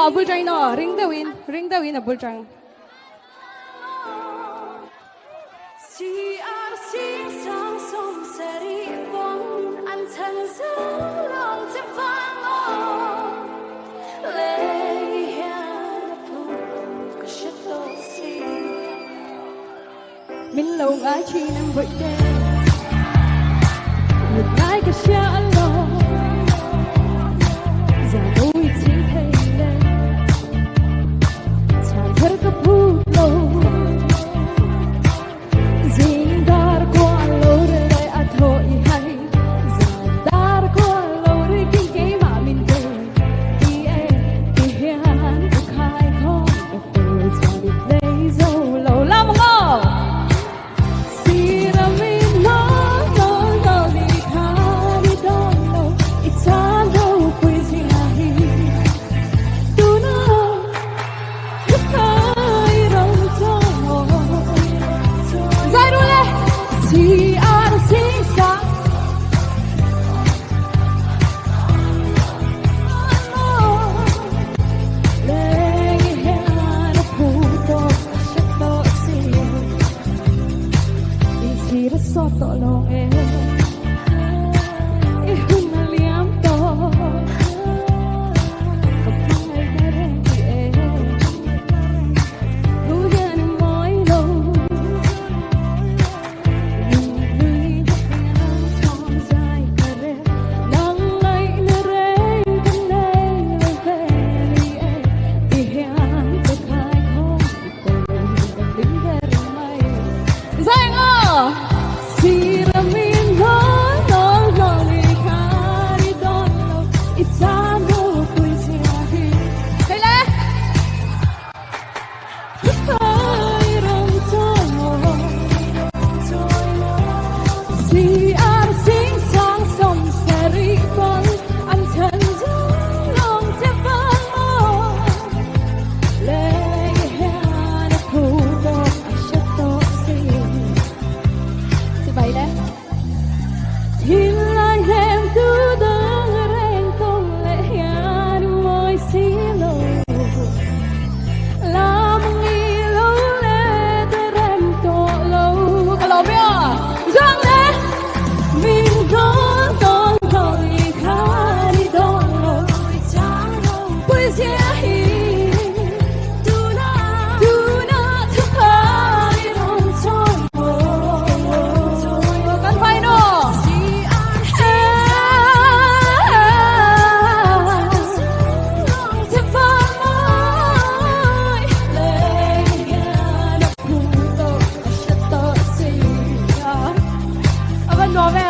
abul trying no ring the win abul trying chỉ ở xin sang sông sẽ đi vắng anh thân giữ lòng sẽ vang lệ hẹn phụ có sẽ tốt gì mình lâu ngã chi năm vậy đêm một ngày cái xe lo giờ đôi chỉ thấy lên chẳng thấy có phút lâu Nove